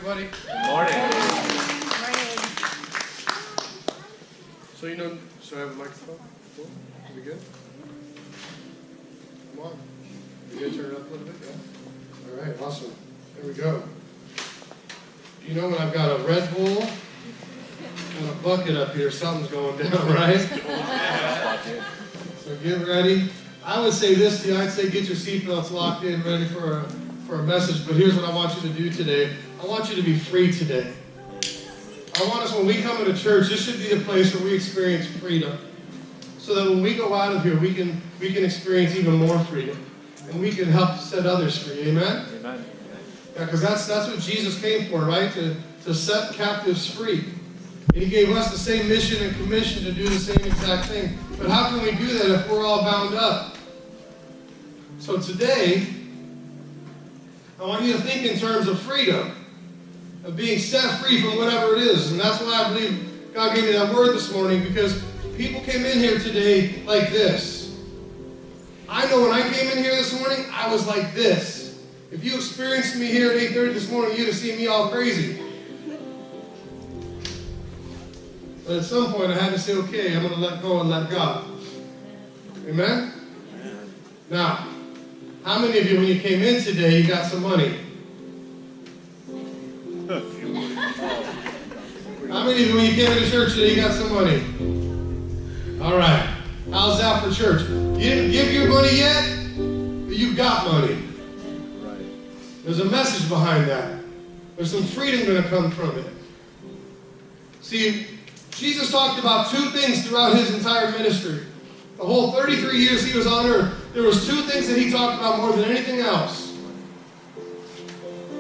Everybody. Morning. So so I have a microphone? Cool. Are we good? Come on. You gonna turn it up a little bit? Yeah. All right, awesome. There we go. You know when I've got a Red Bull and a bucket up here, something's going down, right? So get ready. I would say this to you, I'd say get your seatbelts locked in, ready for a message, but here's what I want you to do today. I want you to be free today. I want us, when we come into church, this should be the place where we experience freedom. So that when we go out of here, we can experience even more freedom. And we can help set others free. Amen? Amen. Yeah, because that's what Jesus came for, right? To set captives free. And he gave us the same mission and commission to do the same exact thing. But how can we do that if we're all bound up? So today, I want you to think in terms of freedom, of being set free from whatever it is. And that's why I believe God gave me that word this morning, because people came in here today like this. I know when I came in here this morning, I was like this. If you experienced me here at 8:30 this morning, you'd have seen me all crazy. But at some point, I had to say, okay, I'm going to let go and let God. Amen? Now, how many of you, when you came in today, you got some money? How many of you, when you came into church today, you got some money? All right. How's that for church? You didn't give your money yet, but you got money. Right. There's a message behind that. There's some freedom going to come from it. See, Jesus talked about two things throughout his entire ministry. The whole 33 years he was on earth, there was two things that he talked about more than anything else.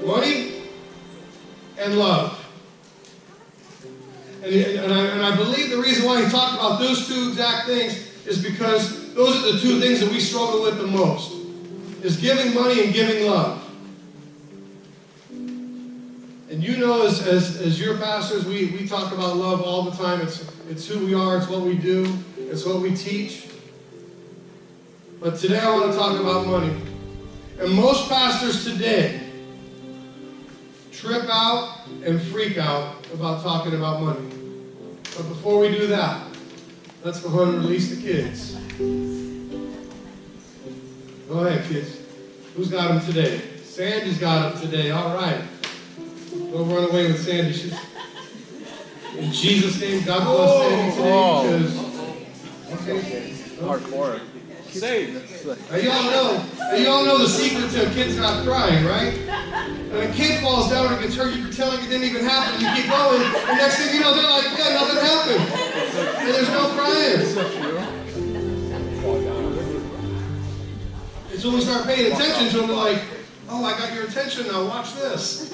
Money and love. And I believe the reason why he talked about those two exact things is because those are the two things that we struggle with the most. Is giving money and giving love. And you know, as your pastors, we talk about love all the time. It's who we are, it's what we do, it's what we teach. But today I want to talk about money. And most pastors today trip out and freak out about talking about money. But before we do that, let's go ahead and release the kids. Go ahead, kids. Who's got them today? Sandy's got them today. All right. Don't run away with Sandy. She's, in Jesus' name, God bless Sandy today. Because, okay. Hardcore. Saved. Now you all know the secret to a kid's not crying, right? When a kid falls down and gets hurt, you pretend like it didn't even happen. You keep going, and next thing you know, they're like, yeah, nothing happened. And there's no crying. And so we start paying attention to them, we're like, oh, I got your attention now, watch this.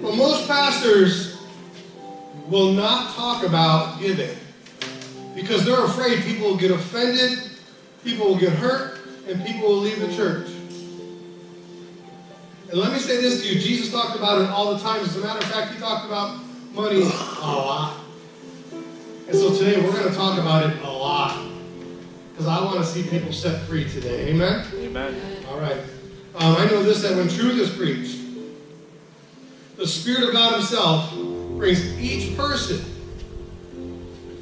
But most pastors will not talk about giving because they're afraid people will get offended, people will get hurt, and people will leave the church. And let me say this to you, Jesus talked about it all the time. As a matter of fact, he talked about money a lot. And so today we're going to talk about it a lot because I want to see people set free today. Amen? Amen. All right. I know this, that when truth is preached, the Spirit of God himself brings each person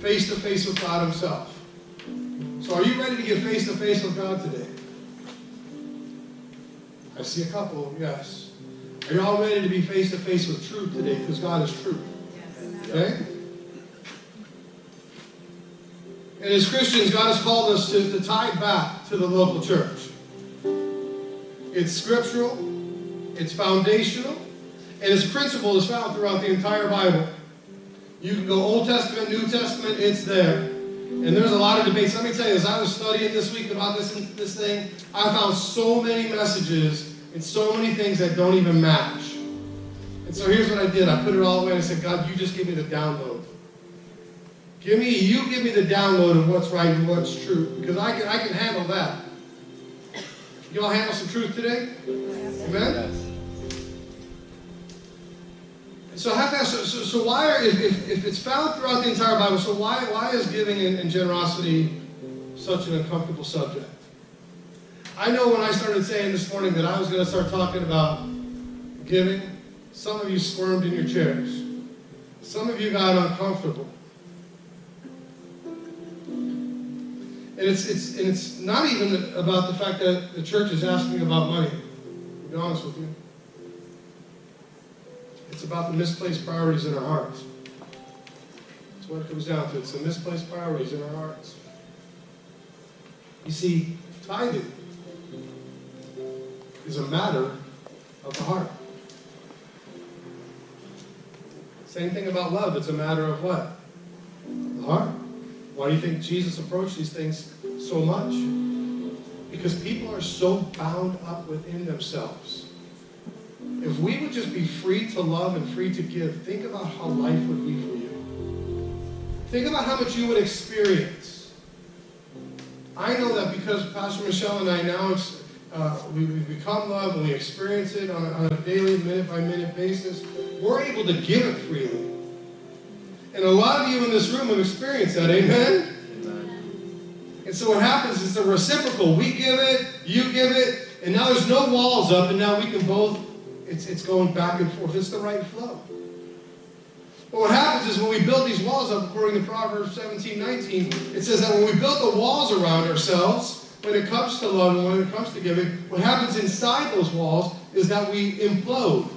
face to face with God himself. So are you ready to get face to face with God today? I see a couple, yes. Are you all ready to be face to face with truth today? Because God is truth. Okay? And as Christians, God has called us to tie back to the local church. It's scriptural, it's foundational, and its principle is found throughout the entire Bible. You can go Old Testament, New Testament, it's there. And there's a lot of debates. Let me tell you, as I was studying this week about this thing, I found so many messages and so many things that don't even match. And so here's what I did. I put it all away and I said, God, you just give me the download. You give me the download of what's right and what's true. Because I can handle that. You all handle some truth today? Amen? Yes. So why, if it's found throughout the entire Bible, so why is giving and generosity such an uncomfortable subject? I know when I started saying this morning that I was going to start talking about giving, some of you squirmed in your chairs. Some of you got uncomfortable. And it's not even about the fact that the church is asking about money, to be honest with you. It's about the misplaced priorities in our hearts. That's what it comes down to. It's the misplaced priorities in our hearts. You see, tithing is a matter of the heart. Same thing about love. It's a matter of what? The heart. Why do you think Jesus approached these things so much? Because people are so bound up within themselves. If we would just be free to love and free to give, think about how life would be for you. Think about how much you would experience. I know that because Pastor Michelle and I now, we've become love and we experience it on a daily, minute-by-minute basis. We're able to give it freely. And a lot of you in this room have experienced that, amen? Amen. And so what happens is the reciprocal. We give it, you give it, and now there's no walls up, and now we can both, it's going back and forth. It's the right flow. But what happens is when we build these walls up, according to Proverbs 17:19, it says that when we build the walls around ourselves, when it comes to love and when it comes to giving, what happens inside those walls is that we implode.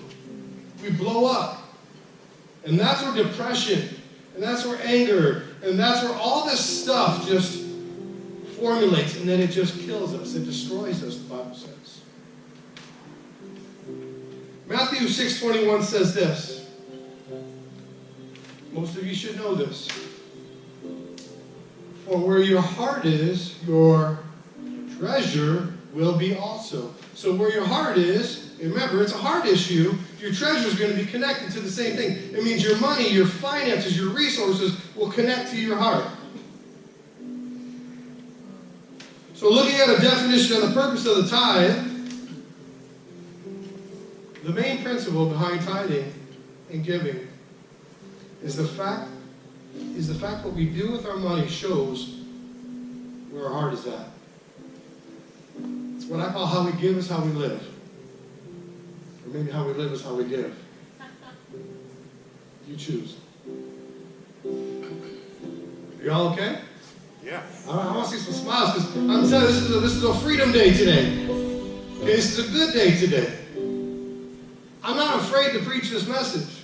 We blow up. And that's where depression, and that's where anger, and that's where all this stuff just formulates, and then it just kills us. It destroys us, the Bible says. Matthew 6:21 says this. Most of you should know this. For where your heart is, your treasure will be also. So where your heart is, remember, it's a heart issue. Your treasure is going to be connected to the same thing. It means your money, your finances, your resources will connect to your heart. So looking at a definition of the purpose of the tithe, the main principle behind tithing and giving is the fact what we do with our money shows where our heart is at. It's what I call how we give is how we live. Or maybe how we live is how we give. You choose. Are y'all okay? Yeah. I want to see some smiles because I'm telling you, this is a freedom day today. Okay, this is a good day today. I'm not afraid to preach this message.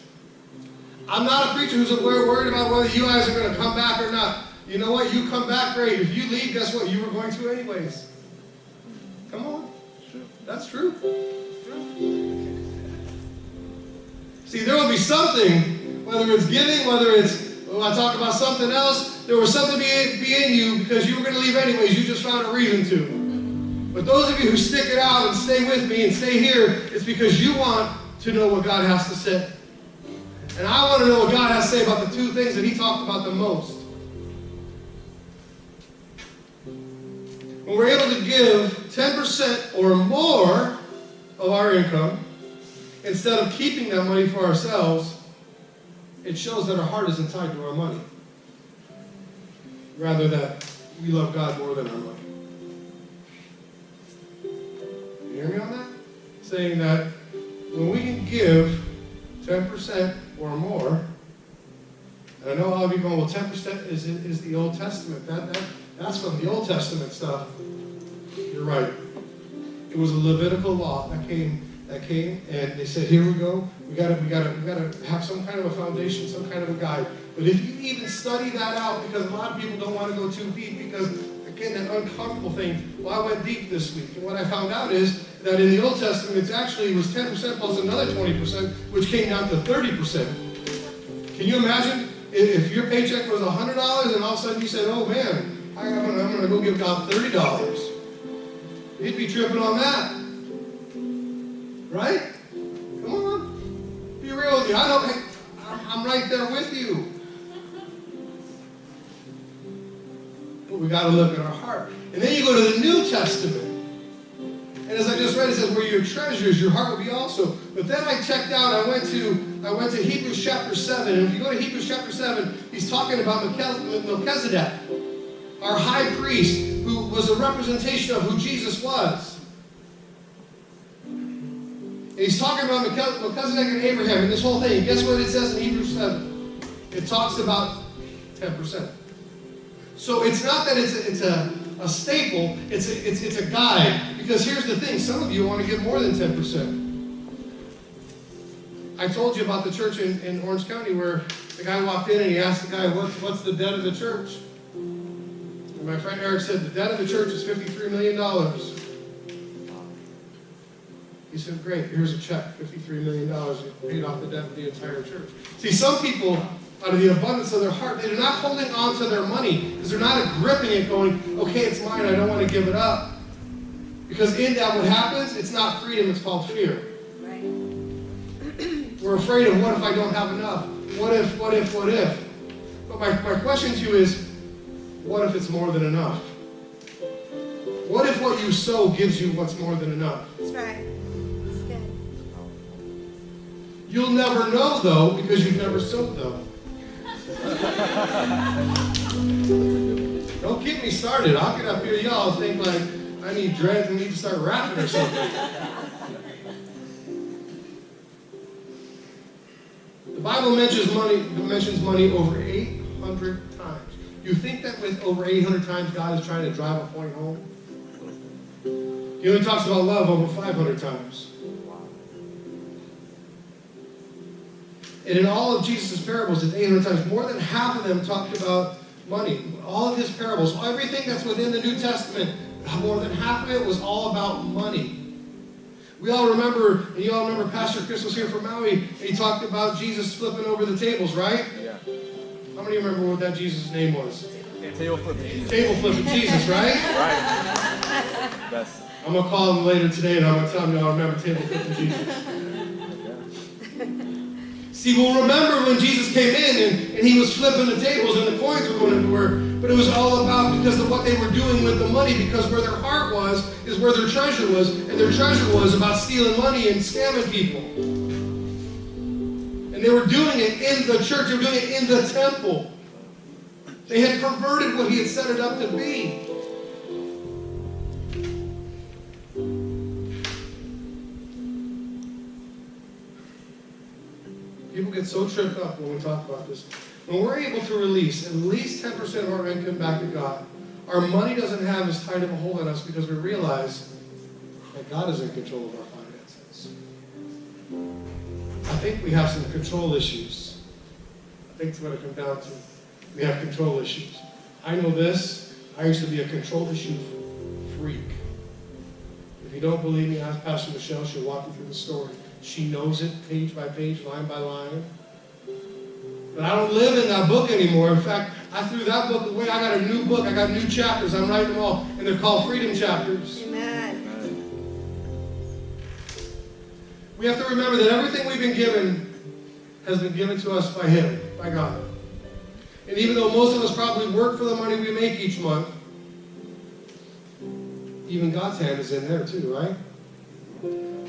I'm not a preacher who's worried about whether you guys are going to come back or not. You know what? You come back, great. If you leave, guess what? You were going to anyways. Come on. That's true. See, there will be something, whether it's giving, whether it's, I talk about something else, there was something be in you because you were going to leave anyways. You just found a reason to. But those of you who stick it out and stay with me and stay here, it's because you want to know what God has to say. And I want to know what God has to say about the two things that he talked about the most. When we're able to give 10% or more of our income, instead of keeping that money for ourselves, it shows that our heart isn't tied to our money. Rather that we love God more than our money. You hear me on that? Saying that when we can give 10% or more, and I know all of you going, well, 10% is the Old Testament. That's from the Old Testament stuff. You're right. It was a Levitical law that came, and they said, here we go. We gotta have some kind of a foundation, some kind of a guide. But if you even study that out, because a lot of people don't want to go too deep, because again, that uncomfortable thing. Well, I went deep this week, and what I found out is that in the Old Testament, it actually was 10% plus another 20%, which came down to 30%. Can you imagine if your paycheck was $100 and all of a sudden you said, oh man, I'm going to go give God $30. You'd be tripping on that. Right? Come on. Be real with you. I'm right there with you. But we got to look at our heart. And then you go to the New Testament. And as I just read, it says, where your treasure is, your heart will be also. But then I checked out, I went to Hebrews chapter 7. And if you go to Hebrews chapter 7, he's talking about Melchizedek, our high priest, who was a representation of who Jesus was. And he's talking about Melchizedek and Abraham and this whole thing. And guess what it says in Hebrews 7? It talks about 10%. So it's not that it's a staple, it's a guide. Because here's the thing, some of you want to give more than 10%. I told you about the church in Orange County where the guy walked in and he asked the guy, what's the debt of the church? And my friend Eric said, the debt of the church is $53 million. He said, great, here's a check, $53 million. You paid off the debt of the entire church. See, some people, out of the abundance of their heart, they're not holding on to their money because they're not gripping it going, okay, it's mine, I don't want to give it up. Because in that, what happens, it's not freedom, it's called fear. Right. We're afraid of what if I don't have enough? What if? But my question to you is, what if it's more than enough? What if what you sow gives you what's more than enough? That's right. That's good. You'll never know, though, because you've never sowed, though. Don't get me started. I'll get up here, y'all think like I need dreads and need to start rapping or something. The Bible mentions money over 800 times. You think that with over 800 times God is trying to drive a point home? He only talks about love over 500 times. And in all of Jesus' parables, it's 800 times. More than half of them talked about money. All of his parables, everything that's within the New Testament, more than half of it was all about money. We all remember, and you all remember Pastor Chris was here from Maui, and he talked about Jesus flipping over the tables, right? Yeah. How many remember what that Jesus' name was? Table flipping Jesus. Table flipping Jesus, right? Right. Best. I'm going to call him later today, and I'm going to tell him y'all remember table flipping Jesus. See, we'll remember when Jesus came in and he was flipping the tables and the coins were going everywhere. But it was all about because of what they were doing with the money, because where their heart was is where their treasure was. And their treasure was about stealing money and scamming people. And they were doing it in the church. They were doing it in the temple. They had perverted what he had set it up to be. People get so tripped up when we talk about this. When we're able to release at least 10% of our income back to God, our money doesn't have as tight of a hold on us because we realize that God is in control of our finances. I think we have some control issues. I think it's what it comes down to. We have control issues. I know this. I used to be a control issue freak. If you don't believe me, ask Pastor Michelle. She'll walk you through the story. She knows it page by page, line by line. But I don't live in that book anymore. In fact, I threw that book away. I got a new book. I got new chapters. I'm writing them all. And they're called Freedom Chapters. Amen. We have to remember that everything we've been given has been given to us by Him, by God. And even though most of us probably work for the money we make each month, even God's hand is in there too, right?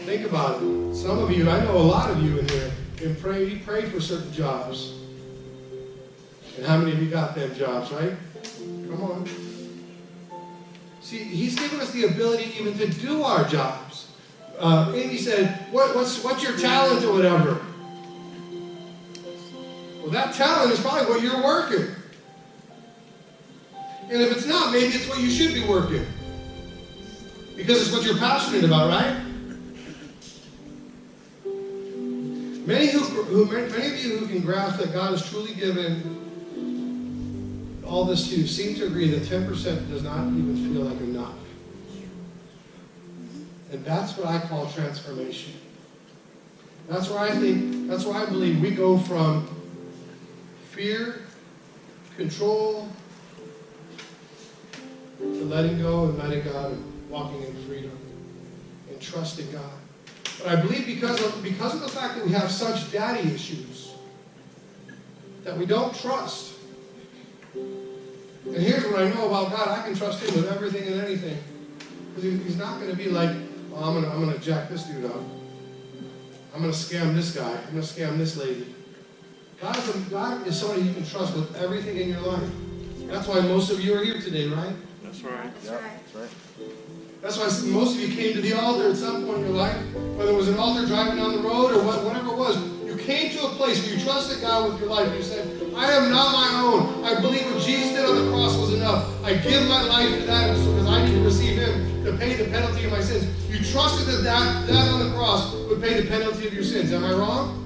Think about it. Some of you, I know a lot of you in here, you pray for certain jobs. And how many of you got them jobs, right? Come on. See, He's given us the ability even to do our jobs. Amy said, what's your talent or whatever? Well, that talent is probably what you're working. And if it's not, maybe it's what you should be working. Because it's what you're passionate about, right? Many of you who can grasp that God has truly given all this to you seem to agree that 10% does not even feel like enough. And that's what I call transformation. That's where I believe we go from fear, control, to letting go and letting God and walking in freedom and trusting God. But I believe because of the fact that we have such daddy issues, that we don't trust. And here's what I know about God. I can trust Him with everything and anything. Because He's not going to be like, oh, I'm going to jack this dude up. I'm going to scam this guy. I'm going to scam this lady. God is somebody you can trust with everything in your life. That's why most of you are here today, right? That's right. That's right. That's right. That's why most of you came to the altar at some point in your life, whether it was an altar driving down the road or whatever it was. You came to a place where you trusted God with your life. You said, I am not my own. I believe what Jesus did on the cross was enough. I give my life to that because I need to receive Him to pay the penalty of my sins. You trusted that on the cross would pay the penalty of your sins. Am I wrong?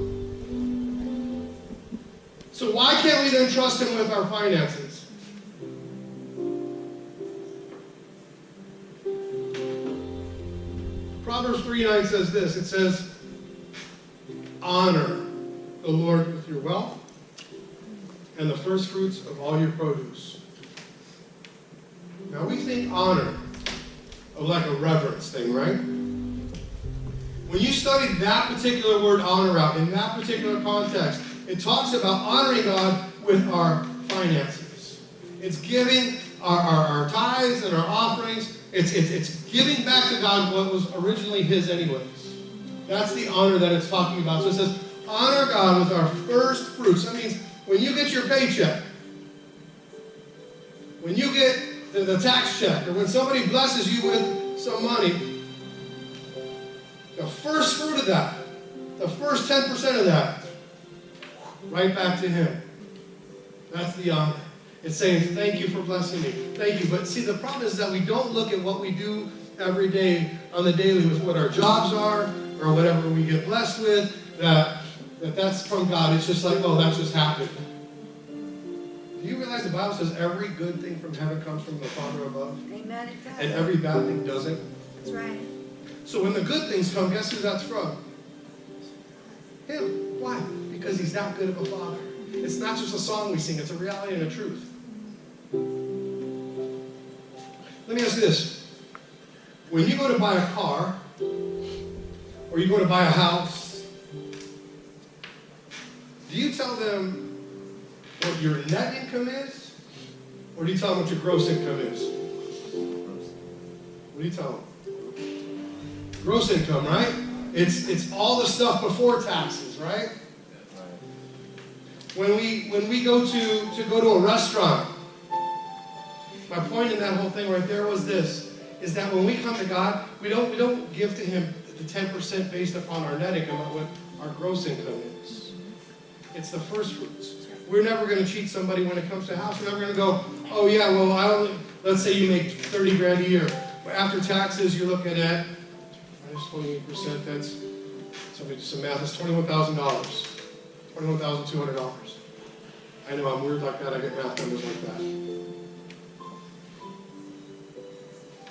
So why can't we then trust Him with our finances? Proverbs 3:9 says this. It says, honor the Lord with your wealth and the first fruits of all your produce. Now we think honor of like a reverence thing, right? When you study that particular word honor out in that particular context, it talks about honoring God with our finances. It's giving our tithes and our offerings. It's giving back to God what was originally His anyways. That's the honor that it's talking about. So it says, honor God with our first fruits. That means when you get your paycheck, when you get the tax check, or when somebody blesses you with some money, the first fruit of that, the first 10% of that, right back to Him. That's the honor. It's saying, thank you for blessing me. Thank you. But see, the problem is that we don't look at what we do every day on the daily with what our jobs are or whatever we get blessed with, that's from God. It's just like, oh, that just happened. Do you realize the Bible says every good thing from heaven comes from the Father above? Amen, it does. And every bad thing doesn't? That's right. So when the good things come, guess who that's from? Him. Why? Because He's that good of a Father. It's not just a song we sing, it's a reality and a truth. Let me ask you this. When you go to buy a car, or you go to buy a house, do you tell them what your net income is? Or do you tell them what your gross income is? What do you tell them? Gross income, right? It's all the stuff before taxes, right? When we go to a restaurant, my point in that whole thing right there was this, is that when we come to God, we don't give to Him the 10% based upon our net income, but what our gross income is. It's the first fruits. We're never going to cheat somebody when it comes to a house. We're never going to go, oh yeah, well, let's say you make 30 grand a year. But after taxes, you're looking at, minus 28%, that's, somebody do some math, that's $21,000. $21,200. I know I'm weird like that, I get math numbers like that.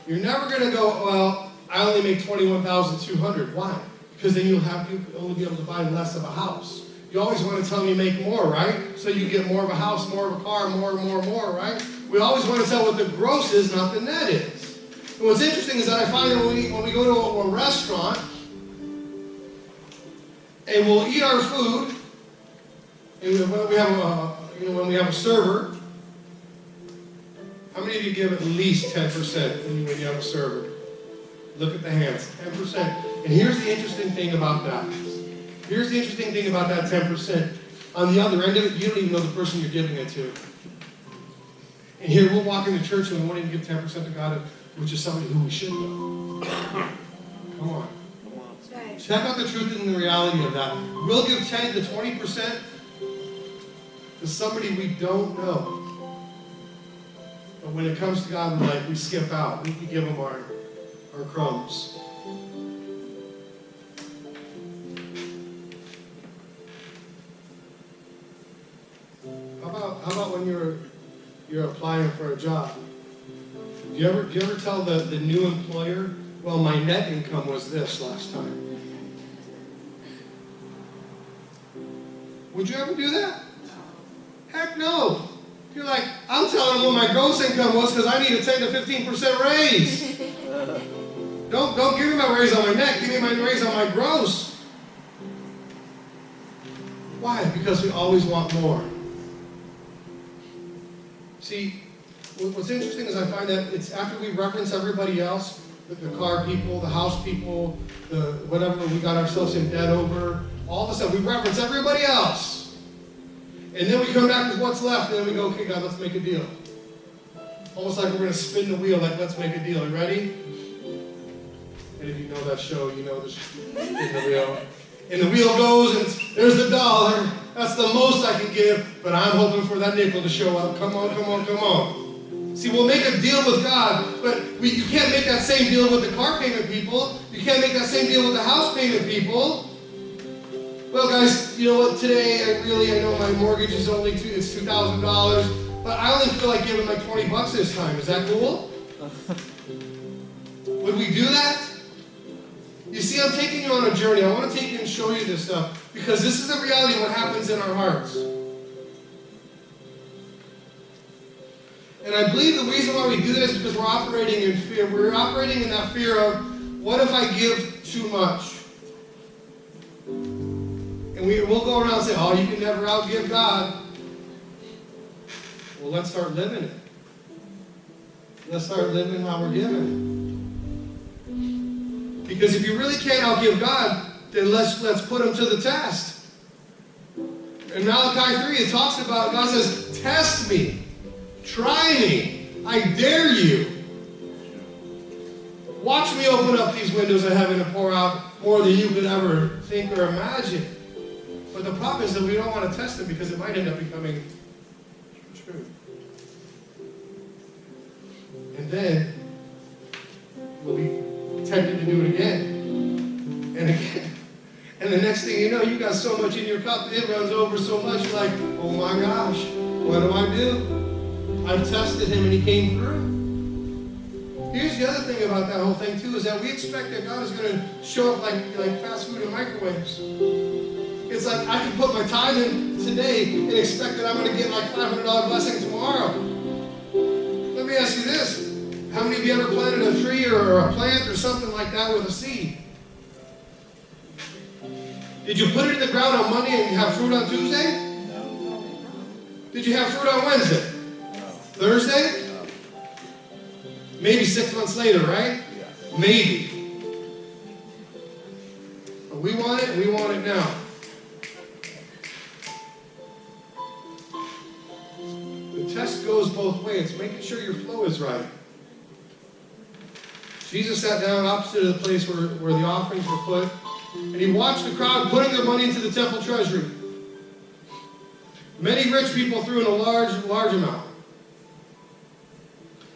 You're never going to go, well, I only make $21,200. Why? Because then you'll only be able to buy less of a house. You always want to tell me make more, right? So you get more of a house, more of a car, more, right? We always want to tell what the gross is, not the net is. And what's interesting is that I find that when we go to a restaurant, and we'll eat our food, and when we have a server, how many of you give at least 10% when you have a server? Look at the hands, 10%. And here's the interesting thing about that. Here's the interesting thing about that 10%. On the other end of it, you don't even know the person you're giving it to. And here, we'll walk into church and we won't even give 10% to God, which is somebody who we should know. Come on. Right. Check out the truth and the reality of that. We'll give 10 to 20% to somebody we don't know. But when it comes to God, we skip out. We give Him our crumbs. How about when you're applying for a job? Do you ever tell the new employer, well, my net income was this last time? Would you ever do that? Heck no. You're like, I'm telling them what my gross income was because I need a 10 to 15% raise. Don't give me my raise on my net. Give me my raise on my gross. Why? Because we always want more. See, what's interesting is I find that it's after we reference everybody else, the car people, the house people, the whatever we got ourselves in debt over, all of a sudden we reference everybody else. And then we come back with what's left, and then we go, okay, God, let's make a deal. Almost like we're going to spin the wheel, like, let's make a deal. You ready? And if you know that show, you know the in the wheel. And the wheel goes, and there's the dollar. That's the most I can give, but I'm hoping for that nickel to show up. Come on, come on, come on. See, we'll make a deal with God, but you can't make that same deal with the car payment people. You can't make that same deal with the house payment people. Well, guys, you know what? Today, I know my mortgage is only it's $2,000, but I only feel like giving like $20 this time. Is that cool? Would we do that? You see, I'm taking you on a journey. I want to take you and show you this stuff because this is the reality of what happens in our hearts. And I believe the reason why we do this is because we're operating in fear. We're operating in that fear of, what if I give too much? And we'll go around and say, oh, you can never outgive God. Well, let's start living it. Let's start living how we're giving. Because if you really can't outgive God, then let's put him to the test. In Malachi 3, it talks about, God says, test me. Try me. I dare you. Watch me open up these windows of heaven and pour out more than you could ever think or imagine. But the problem is that we don't want to test it because it might end up becoming true. And then we'll be tempted to do it again. And again. And the next thing you know, you got so much in your cup, it runs over so much, you're like, oh my gosh, what do I do? I've tested him and he came through. Here's the other thing about that whole thing too, is that we expect that God is going to show up like fast food and microwaves. It's like I can put my tithe in today and expect that I'm going to get like $500 blessing tomorrow. Let me ask you this. How many of you ever planted a tree or a plant or something like that with a seed? Did you put it in the ground on Monday and you have fruit on Tuesday? No. Did you have fruit on Wednesday? Thursday? Maybe 6 months later, right? Yeah. Maybe. But we want it, and we want it now. The test goes both ways. Making sure your flow is right. Jesus sat down opposite of the place where the offerings were put, and he watched the crowd putting their money into the temple treasury. Many rich people threw in a large amount.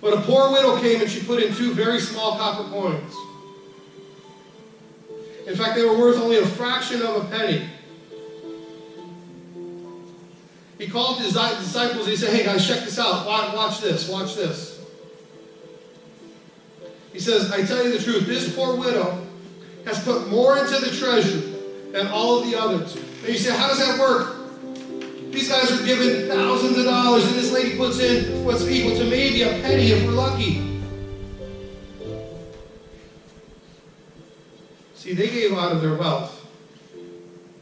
But a poor widow came and she put in 2 very small copper coins. In fact, they were worth only a fraction of a penny. He called his disciples and he said, hey guys, check this out. Watch this. Watch this. He says, I tell you the truth, this poor widow has put more into the treasury than all of the others. And you say, how does that work? These guys are given thousands of dollars, and this lady puts in what's equal to maybe a penny if we're lucky. See, they gave out of their wealth,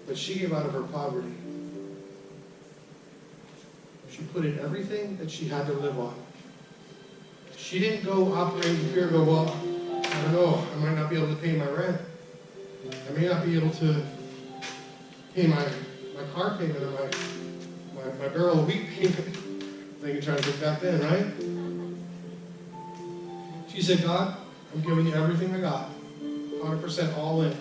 but she gave out of her poverty. She put in everything that she had to live on. She didn't go operate in fear and go, well, I don't know, I might not be able to pay my rent. I may not be able to pay my car payment or my barrel of wheat payment. I think you're trying to think back then, right? She said, God, I'm giving you everything I got. 100% all in.